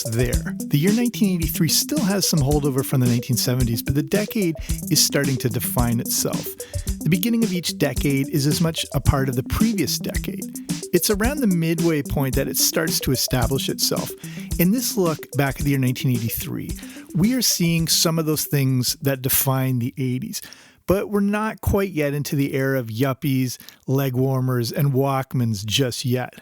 almost there. The year 1983 still has some holdover from the 1970s, but the decade is starting to define itself. The beginning of each decade is as much a part of the previous decade. It's around the midway point that it starts to establish itself. In this look back at the year 1983, we are seeing some of those things that define the 80s. But we're not quite yet into the era of yuppies, leg warmers, and Walkmans just yet.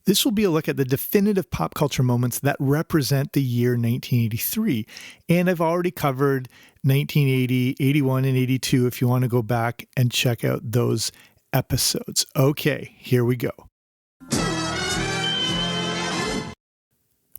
This will be a look at the definitive pop culture moments that represent the year 1983. And I've already covered 1980, 81, and 82 if you want to go back and check out those episodes. Okay, here we go.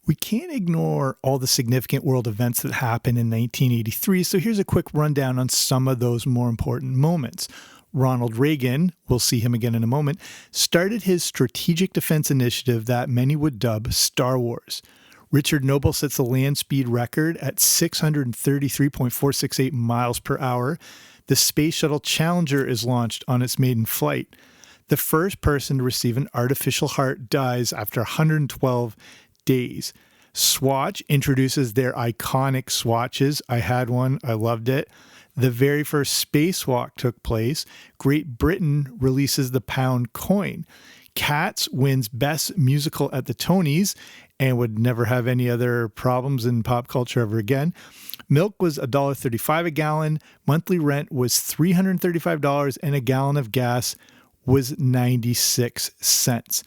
We can't ignore all the significant world events that happened in 1983, so here's a quick rundown on some of those more important moments. Ronald Reagan, we'll see him again in a moment, started his strategic defense initiative that many would dub Star Wars. Richard Noble sets the land speed record at 633.468 miles per hour. The Space Shuttle Challenger is launched on its maiden flight. The first person to receive an artificial heart dies after 112 days. Swatch introduces their iconic swatches. I had one. I loved it. The very first spacewalk took place. Great Britain releases the pound coin. Cats wins Best Musical at the Tonys and would never have any other problems in pop culture ever again. Milk was $1.35 a gallon. Monthly rent was $335 and a gallon of gas was 96 cents.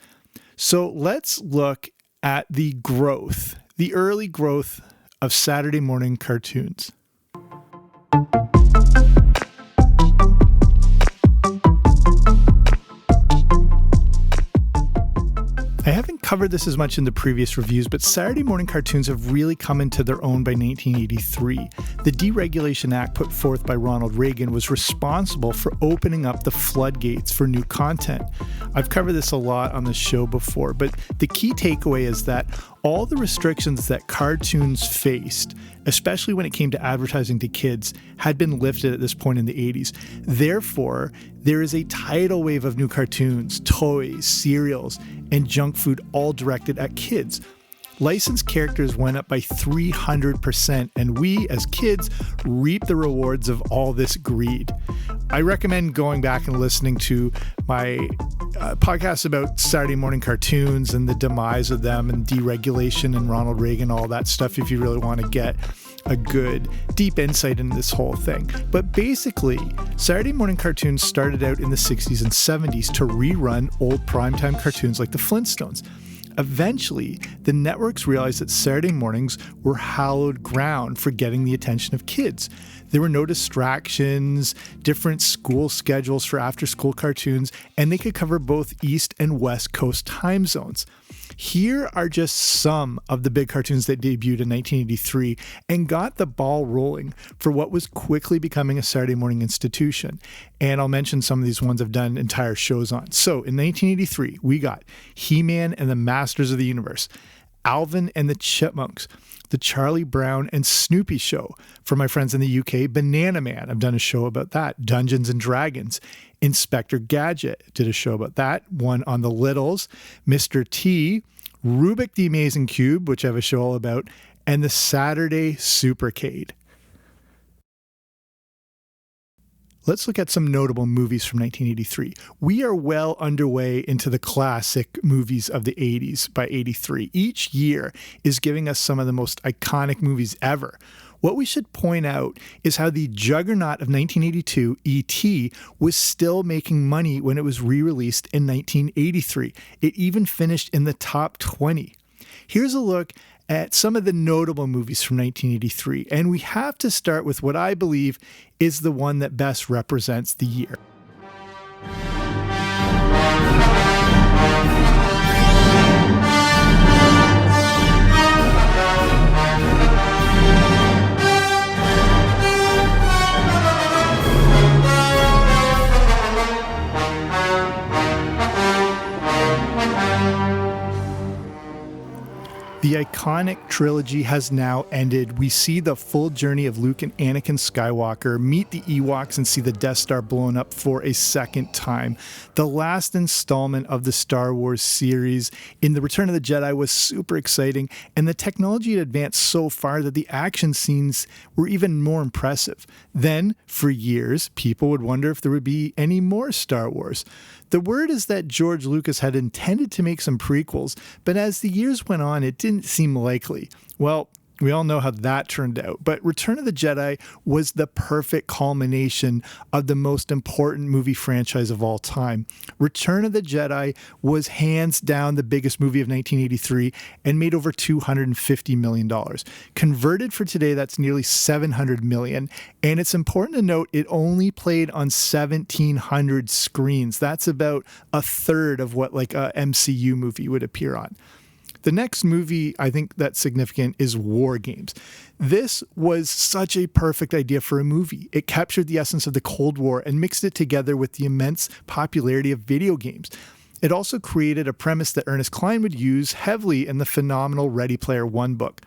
So let's look at the early growth of Saturday morning cartoons. I haven't covered this as much in the previous reviews, but Saturday morning cartoons have really come into their own by 1983. The Deregulation Act put forth by Ronald Reagan was responsible for opening up the floodgates for new content. I've covered this a lot on the show before, but the key takeaway is that all the restrictions that cartoons faced, especially when it came to advertising to kids, had been lifted at this point in the 80s. Therefore, there is a tidal wave of new cartoons, toys, cereals, and junk food all directed at kids. Licensed characters went up by 300%, and we, as kids, reap the rewards of all this greed. I recommend going back and listening to my podcast about Saturday morning cartoons and the demise of them and deregulation and Ronald Reagan, all that stuff, if you really want to get a good, deep insight into this whole thing. But basically, Saturday morning cartoons started out in the 60s and 70s to rerun old primetime cartoons like the Flintstones. Eventually, the networks realized that Saturday mornings were hallowed ground for getting the attention of kids. There were no distractions, different school schedules for after-school cartoons, and they could cover both East and West Coast time zones. Here are just some of the big cartoons that debuted in 1983 and got the ball rolling for what was quickly becoming a Saturday morning institution. And I'll mention some of these ones I've done entire shows on. So in 1983, we got He-Man and the Masters of the Universe, Alvin and the Chipmunks, The Charlie Brown and Snoopy Show. For my friends in the UK, Banana Man, I've done a show about that. Dungeons and Dragons. Inspector Gadget, did a show about that. One on the Littles. Mr. T, Rubik the Amazing Cube, which I have a show all about, and the Saturday Supercade. Let's look at some notable movies from 1983. We are well underway into the classic movies of the 80s by 83. Each year is giving us some of the most iconic movies ever. What we should point out is how the juggernaut of 1982, E.T., was still making money when it was re-released in 1983. It even finished in the top 20. Here's a look at some of the notable movies from 1983, and we have to start with what I believe is the one that best represents the year. The iconic trilogy has now ended. We see the full journey of Luke and Anakin Skywalker, meet the Ewoks, and see the Death Star blown up for a second time. The last installment of the Star Wars series in The Return of the Jedi was super exciting, and the technology had advanced so far that the action scenes were even more impressive. Then, for years, people would wonder if there would be any more Star Wars. The word is that George Lucas had intended to make some prequels, but as the years went on, it didn't seem likely. Well, we all know how that turned out, but Return of the Jedi was the perfect culmination of the most important movie franchise of all time. Return of the Jedi was hands down the biggest movie of 1983 and made over $250 million. Converted for today, that's nearly $700 million. And it's important to note it only played on 1,700 screens. That's about a third of what like a MCU movie would appear on. The next movie I think that's significant is War Games. This was such a perfect idea for a movie. It captured the essence of the Cold War and mixed it together with the immense popularity of video games. It also created a premise that Ernest Cline would use heavily in the phenomenal Ready Player One book.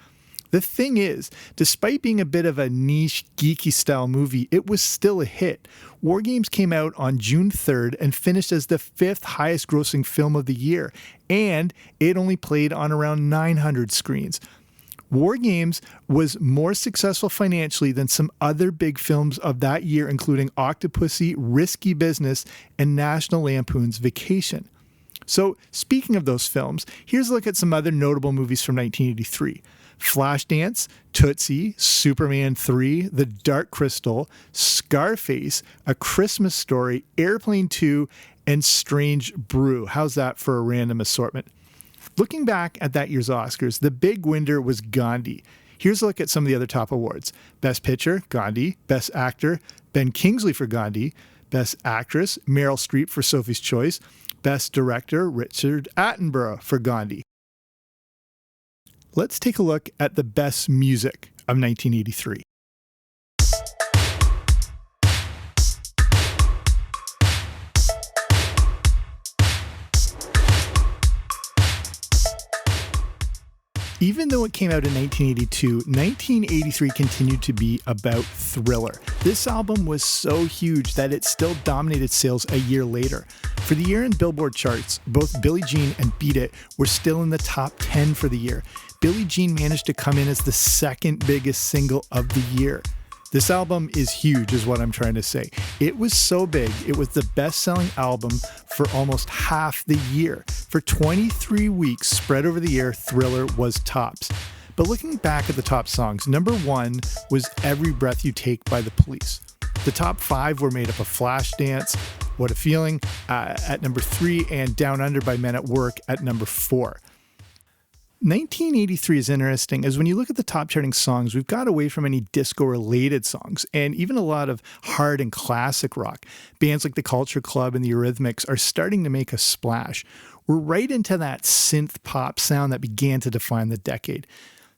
The thing is, despite being a bit of a niche, geeky style movie, it was still a hit. War Games came out on June 3rd and finished as the 5th highest grossing film of the year, and it only played on around 900 screens. War Games was more successful financially than some other big films of that year, including Octopussy, Risky Business, and National Lampoon's Vacation. So, speaking of those films, here's a look at some other notable movies from 1983. Flashdance, Tootsie, Superman 3, The Dark Crystal, Scarface, A Christmas Story, Airplane 2, and Strange Brew. How's that for a random assortment? Looking back at that year's Oscars, the big winner was Gandhi. Here's a look at some of the other top awards. Best Picture, Gandhi. Best Actor, Ben Kingsley for Gandhi. Best Actress, Meryl Streep for Sophie's Choice. Best Director, Richard Attenborough for Gandhi. Let's take a look at the best music of 1983. Even though it came out in 1982, 1983 continued to be about Thriller. This album was so huge that it still dominated sales a year later. For the year in Billboard charts, both Billie Jean and Beat It were still in the top 10 for the year. Billie Jean managed to come in as the second biggest single of the year. This album is huge, is what I'm trying to say. It was so big, it was the best-selling album for almost half the year. For 23 weeks spread over the year, Thriller was tops. But looking back at the top songs, number 1 was Every Breath You Take by The Police. The top 5 were made up of Flashdance, What a Feeling at number 3, and Down Under by Men at Work at number 4. 1983 is interesting, as when you look at the top charting songs, we've got away from any disco-related songs, and even a lot of hard and classic rock. Bands like the Culture Club and the Eurythmics are starting to make a splash. We're right into that synth pop sound that began to define the decade.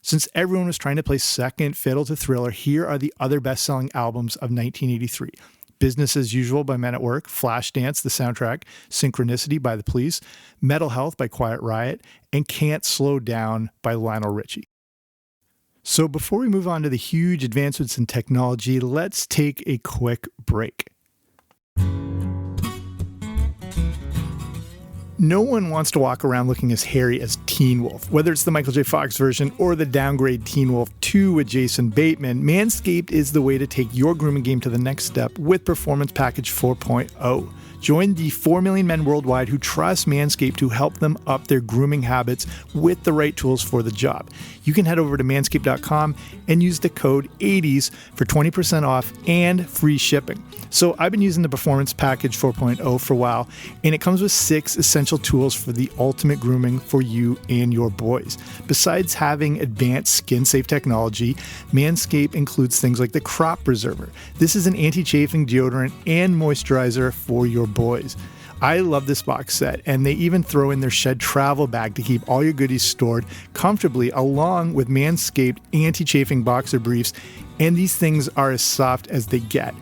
Since everyone was trying to play second fiddle to Thriller, here are the other best-selling albums of 1983. Business as Usual by Men at Work, Flashdance, the soundtrack, Synchronicity by The Police, Mental Health by Quiet Riot, and Can't Slow Down by Lionel Richie. So before we move on to the huge advancements in technology, let's take a quick break. No one wants to walk around looking as hairy as Teen Wolf. Whether it's the Michael J. Fox version or the downgrade Teen Wolf 2 with Jason Bateman, Manscaped is the way to take your grooming game to the next step with Performance Package 4.0. Join the 4 million men worldwide who trust Manscaped to help them up their grooming habits with the right tools for the job. You can head over to manscaped.com and use the code 80s for 20% off and free shipping. So I've been using the Performance Package 4.0 for a while, and it comes with 6 essential tools for the ultimate grooming for you and your boys. Besides having advanced skin-safe technology, Manscaped includes things like the Crop Preserver. This is an anti-chafing deodorant and moisturizer for your boys. I love this box set, and they even throw in their Shed travel bag to keep all your goodies stored comfortably, along with Manscaped anti-chafing boxer briefs, and these things are as soft as they get.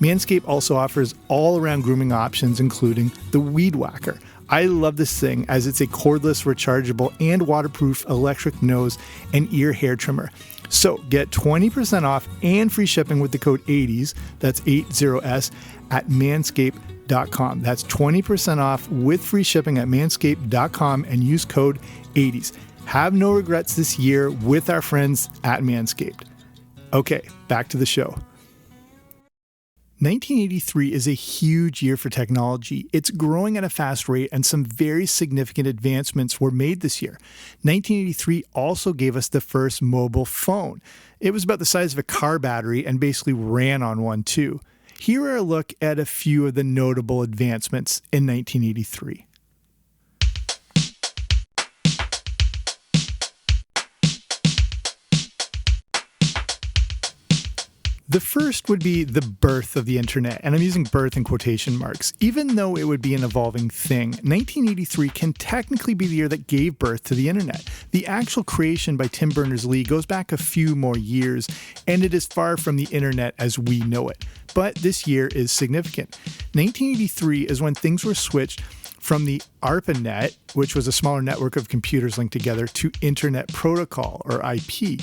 Manscaped also offers all-around grooming options, including the Weed Whacker. I love this thing as it's a cordless, rechargeable, and waterproof electric nose and ear hair trimmer. So get 20% off and free shipping with the code 80s, that's 80S, at manscaped.com. That's 20% off with free shipping at manscaped.com and use code 80s. Have no regrets this year with our friends at Manscaped. Okay, back to the show. 1983 is a huge year for technology. It's growing at a fast rate, and some very significant advancements were made this year. 1983 also gave us the first mobile phone. It was about the size of a car battery and basically ran on one too. Here are a look at a few of the notable advancements in 1983. The first would be the birth of the internet, and I'm using birth in quotation marks. Even though it would be an evolving thing, 1983 can technically be the year that gave birth to the internet. The actual creation by Tim Berners-Lee goes back a few more years, and it is far from the internet as we know it. But this year is significant. 1983 is when things were switched from the ARPANET, which was a smaller network of computers linked together, to Internet Protocol, or IP.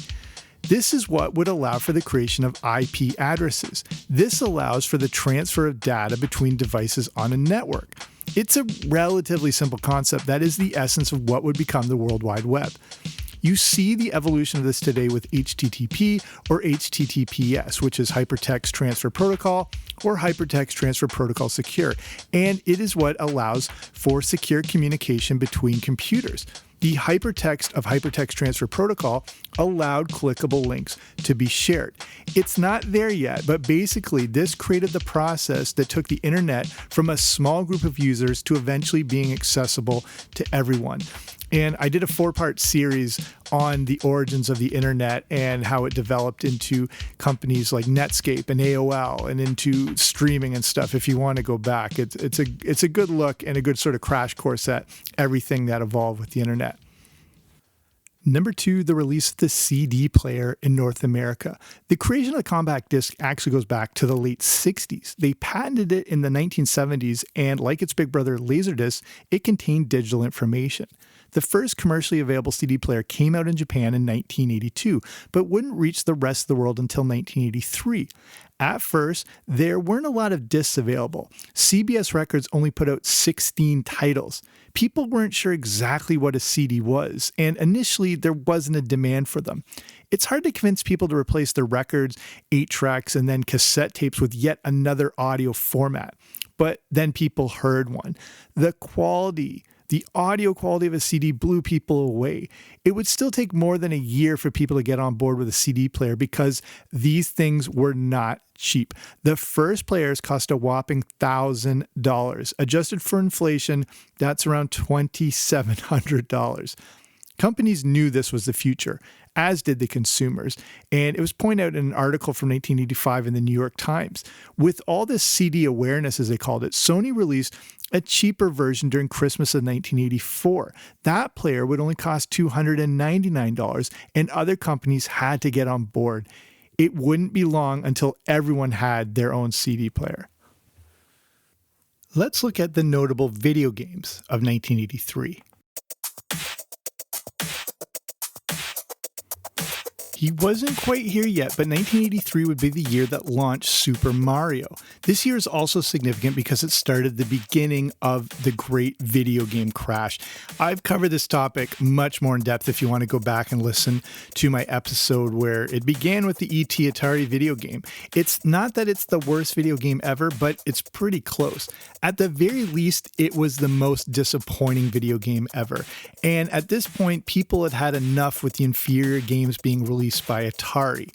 This is what would allow for the creation of IP addresses. This allows for the transfer of data between devices on a network. It's a relatively simple concept that is the essence of what would become the World Wide Web. You see the evolution of this today with HTTP or HTTPS, which is Hypertext Transfer Protocol or Hypertext Transfer Protocol Secure, and it is what allows for secure communication between computers. The hypertext of Hypertext Transfer Protocol allowed clickable links to be shared. It's not there yet, but basically this created the process that took the internet from a small group of users to eventually being accessible to everyone. And I did a 4-part series on the origins of the internet and how it developed into companies like Netscape and AOL and into streaming and stuff. If you want to go back, it's a good look and a good sort of crash course at everything that evolved with the internet. Number 2, the release of the CD player in North America. The creation of the compact disc actually goes back to the late 60s. They patented it in the 1970s, and like its big brother Laserdisc, it contained digital information. The first commercially available CD player came out in Japan in 1982, but wouldn't reach the rest of the world until 1983. At first, there weren't a lot of discs available. CBS Records only put out 16 titles. People weren't sure exactly what a CD was, and initially there wasn't a demand for them. It's hard to convince people to replace their records, 8-tracks, and then cassette tapes with yet another audio format. But then people heard one. The audio quality of a CD blew people away. It would still take more than a year for people to get on board with a CD player because these things were not cheap. The first players cost a whopping $1,000. Adjusted for inflation, that's around $2,700. Companies knew this was the future, as did the consumers, and it was pointed out in an article from 1985 in the New York Times. With all this CD awareness, as they called it, Sony released a cheaper version during Christmas of 1984. That player would only cost $299, and other companies had to get on board. It wouldn't be long until everyone had their own CD player. Let's look at the notable video games of 1983. He wasn't quite here yet, but 1983 would be the year that launched Super Mario. This year is also significant because it started the beginning of the great video game crash. I've covered this topic much more in depth if you want to go back and listen to my episode where it began with the ET Atari video game. It's not that it's the worst video game ever, but it's pretty close. At the very least, it was the most disappointing video game ever. And at this point, people had had enough with the inferior games being released by Atari.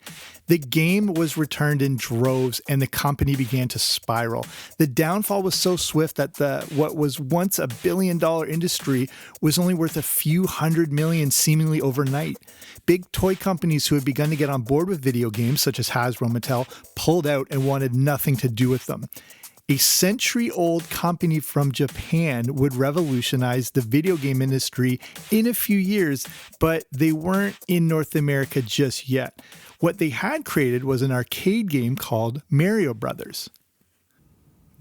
The game was returned in droves and the company began to spiral. The downfall was so swift that what was once a billion-dollar industry was only worth a few $100 million seemingly overnight. Big toy companies who had begun to get on board with video games, such as Hasbro and Mattel, pulled out and wanted nothing to do with them. A century-old company from Japan would revolutionize the video game industry in a few years, but they weren't in North America just yet. What they had created was an arcade game called Mario Brothers.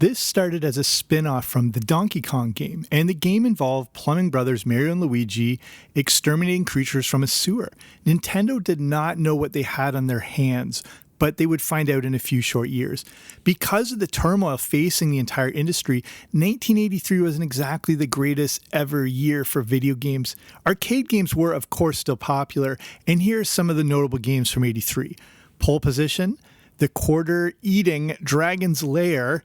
This started as a spin-off from the Donkey Kong game, and the game involved plumbing brothers Mario and Luigi exterminating creatures from a sewer. Nintendo did not know what they had on their hands, but they would find out in a few short years. Because of the turmoil facing the entire industry, 1983 wasn't exactly the greatest ever year for video games. Arcade games were, of course, still popular, and here are some of the notable games from 83. Pole Position, The Quarter-Eating Dragon's Lair,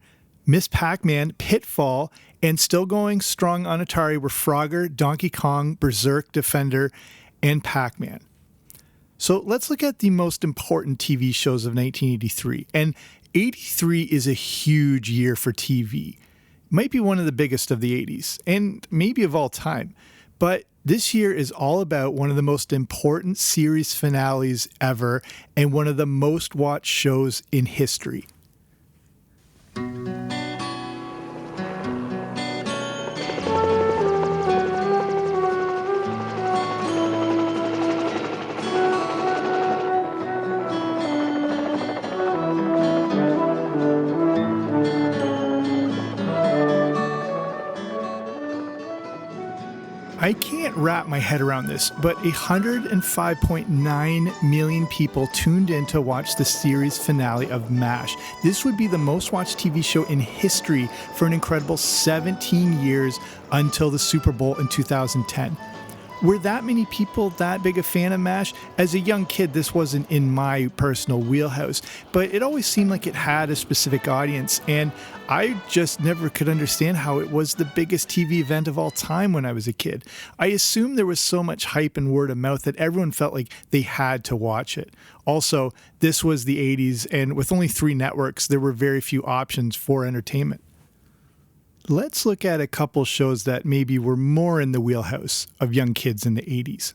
Miss Pac-Man, Pitfall, and still going strong on Atari were Frogger, Donkey Kong, Berserk, Defender, and Pac-Man. So let's look at the most important TV shows of 1983. And 83 is a huge year for TV. It might be one of the biggest of the 80s, and maybe of all time. But this year is all about one of the most important series finales ever and one of the most watched shows in history. I can't wrap my head around this, but 105.9 million people tuned in to watch the series finale of MASH. This would be the most watched TV show in history for an incredible 17 years until the Super Bowl in 2010. Were that many people that big a fan of MASH? As a young kid, this wasn't in my personal wheelhouse, but it always seemed like it had a specific audience, and I just never could understand how it was the biggest TV event of all time when I was a kid. I assumed there was so much hype and word of mouth that everyone felt like they had to watch it. Also, this was the 80s, and with only 3 networks, there were very few options for entertainment. Let's look at a couple shows that maybe were more in the wheelhouse of young kids in the 80s.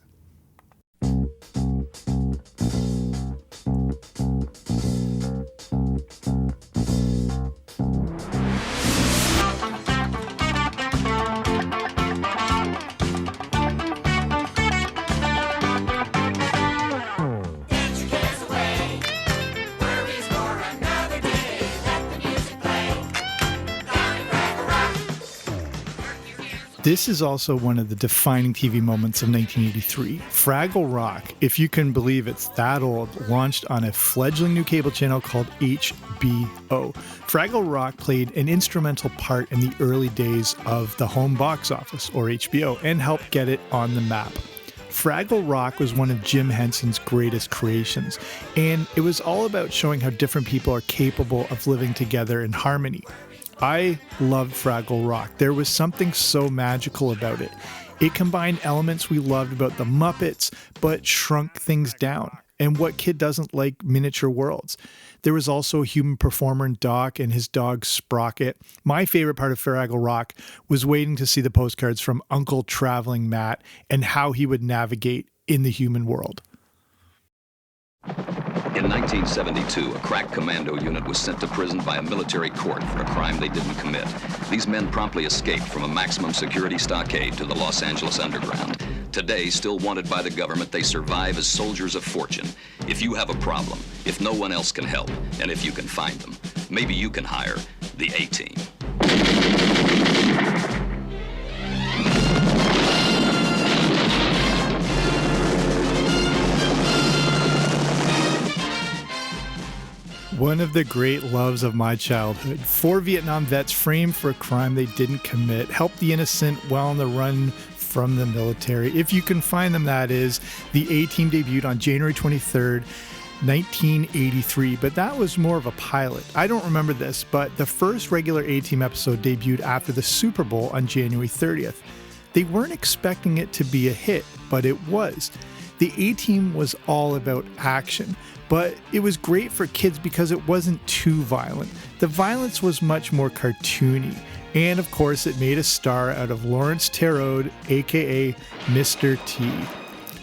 This is also one of the defining TV moments of 1983. Fraggle Rock, if you can believe it's that old, launched on a fledgling new cable channel called HBO. Fraggle Rock played an instrumental part in the early days of the home box office, or HBO, and helped get it on the map. Fraggle Rock was one of Jim Henson's greatest creations, and it was all about showing how different people are capable of living together in harmony. I loved Fraggle Rock. There was something so magical about it. It combined elements we loved about the Muppets, but shrunk things down. And what kid doesn't like miniature worlds? There was also a human performer in Doc and his dog Sprocket. My favorite part of Fraggle Rock was waiting to see the postcards from Uncle Traveling Matt and how he would navigate in the human world. In 1972, a crack commando unit was sent to prison by a military court for a crime they didn't commit. These men promptly escaped from a maximum security stockade to the Los Angeles underground. Today, still wanted by the government, they survive as soldiers of fortune. If you have a problem, if no one else can help, and if you can find them, maybe you can hire the ATeam. One of the great loves of my childhood. 4 Vietnam vets framed for a crime they didn't commit, help the innocent while on the run from the military. If you can find them, that is. The ATeam debuted on January 23rd, 1983, but that was more of a pilot. I don't remember this, but the first regular ATeam episode debuted after the Super Bowl on January 30th. They weren't expecting it to be a hit, but it was. The ATeam was all about action, but it was great for kids because it wasn't too violent. The violence was much more cartoony, and of course it made a star out of Lawrence Terode, aka Mr. T.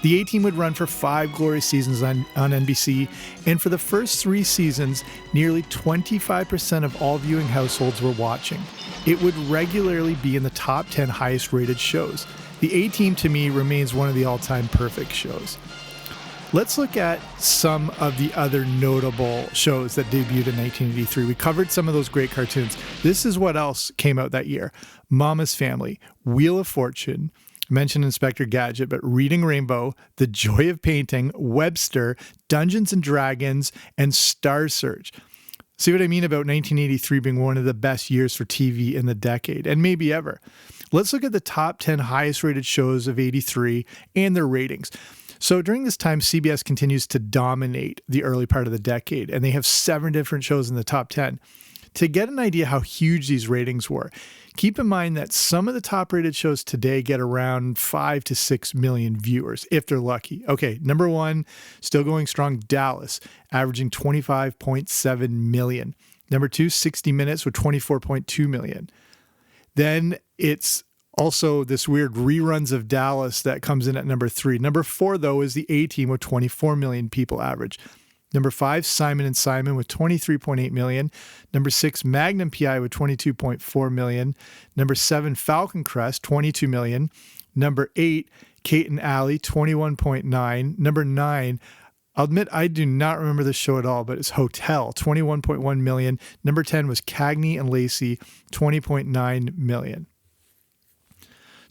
The ATeam would run for 5 glorious seasons on NBC, and for the first 3 seasons, nearly 25% of all viewing households were watching. It would regularly be in the top 10 highest rated shows. The ATeam to me remains one of the all-time perfect shows. Let's look at some of the other notable shows that debuted in 1983. We covered some of those great cartoons. This is what else came out that year. Mama's Family, Wheel of Fortune, mentioned Inspector Gadget, but Reading Rainbow, The Joy of Painting, Webster, Dungeons and Dragons, and Star Search. See what I mean about 1983 being one of the best years for TV in the decade, and maybe ever. Let's look at the top 10 highest rated shows of 83 and their ratings. So during this time, CBS continues to dominate the early part of the decade, and they have 7 different shows in the top 10. To get an idea how huge these ratings were, keep in mind that some of the top rated shows today get around 5 to 6 million viewers, if they're lucky. Okay, number 1, still going strong, Dallas, averaging 25.7 million. Number 2, 60 Minutes with 24.2 million. Then it's also this weird reruns of Dallas that comes in at number 3. Number 4, though, is the ATeam with 24 million people average. Number 5, Simon and Simon with 23.8 million. Number 6, Magnum PI with 22.4 million. Number 7, Falcon Crest, 22 million. Number 8, Kate and Allie, 21.9. Number 9, I'll admit I do not remember this show at all, but it's Hotel, 21.1 million. Number 10 was Cagney and Lacey, 20.9 million.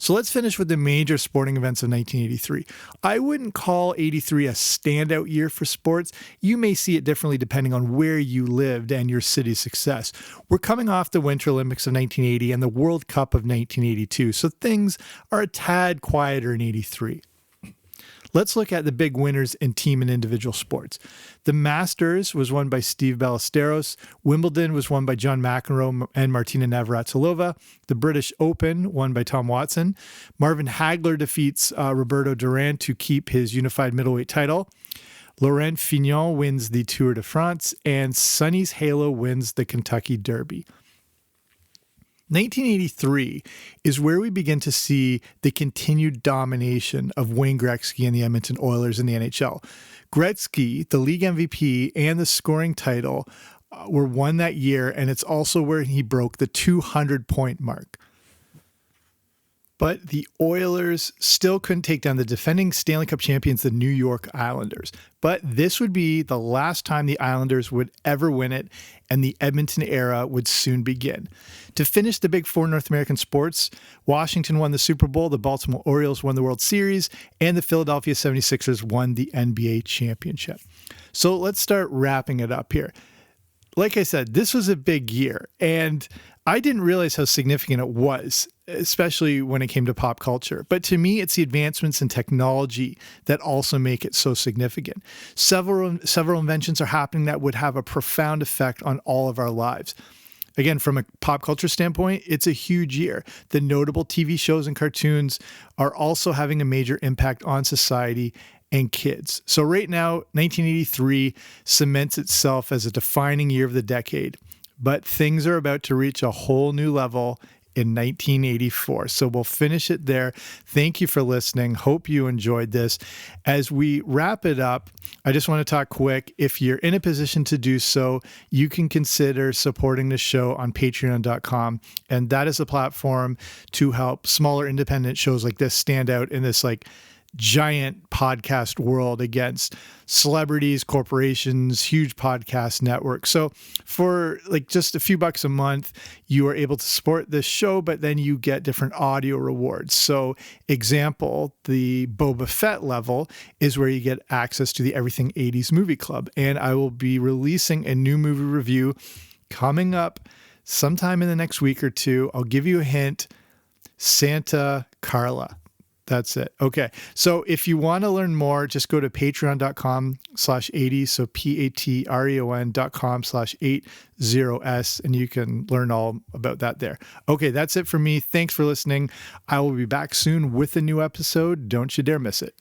So let's finish with the major sporting events of 1983. I wouldn't call 83 a standout year for sports. You may see it differently depending on where you lived and your city's success. We're coming off the Winter Olympics of 1980 and the World Cup of 1982, so things are a tad quieter in 83. Let's look at the big winners in team and individual sports. The Masters was won by Steve Ballesteros. Wimbledon was won by John McEnroe and Martina Navratilova. The British Open won by Tom Watson. Marvin Hagler defeats Roberto Duran to keep his unified middleweight title. Laurent Fignon wins the Tour de France. And Sonny's Halo wins the Kentucky Derby. 1983 is where we begin to see the continued domination of Wayne Gretzky and the Edmonton Oilers in the NHL. Gretzky, the league MVP and the scoring title, were won that year, and it's also where he broke the 200-point mark. But the Oilers still couldn't take down the defending Stanley Cup champions, the New York Islanders. But this would be the last time the Islanders would ever win it, and the Edmonton era would soon begin. To finish the Big Four North American sports, Washington won the Super Bowl, the Baltimore Orioles won the World Series, and the Philadelphia 76ers won the NBA championship. So let's start wrapping it up here. Like I said, this was a big year, and I didn't realize how significant it was, especially when it came to pop culture. But to me, it's the advancements in technology that also make it so significant. Several inventions are happening that would have a profound effect on all of our lives. Again, from a pop culture standpoint, it's a huge year. The notable TV shows and cartoons are also having a major impact on society and kids. So right now, 1983 cements itself as a defining year of the decade. But things are about to reach a whole new level in 1984. So we'll finish it there. Thank you for listening. Hope you enjoyed this. As we wrap it up, I just want to talk quick. If you're in a position to do so, you can consider supporting the show on patreon.com. And that is a platform to help smaller independent shows like this stand out in this giant podcast world against celebrities, corporations, huge podcast networks. So for just a few bucks a month, you are able to support this show, but then you get different audio rewards. So example, the Boba Fett level is where you get access to the Everything 80s Movie Club. And I will be releasing a new movie review coming up sometime in the next week or two. I'll give you a hint. Santa Carla. That's it. Okay. So if you want to learn more, just go to patreon.com/80. So patreon.com/80s, and you can learn all about that there. Okay. That's it for me. Thanks for listening. I will be back soon with a new episode. Don't you dare miss it.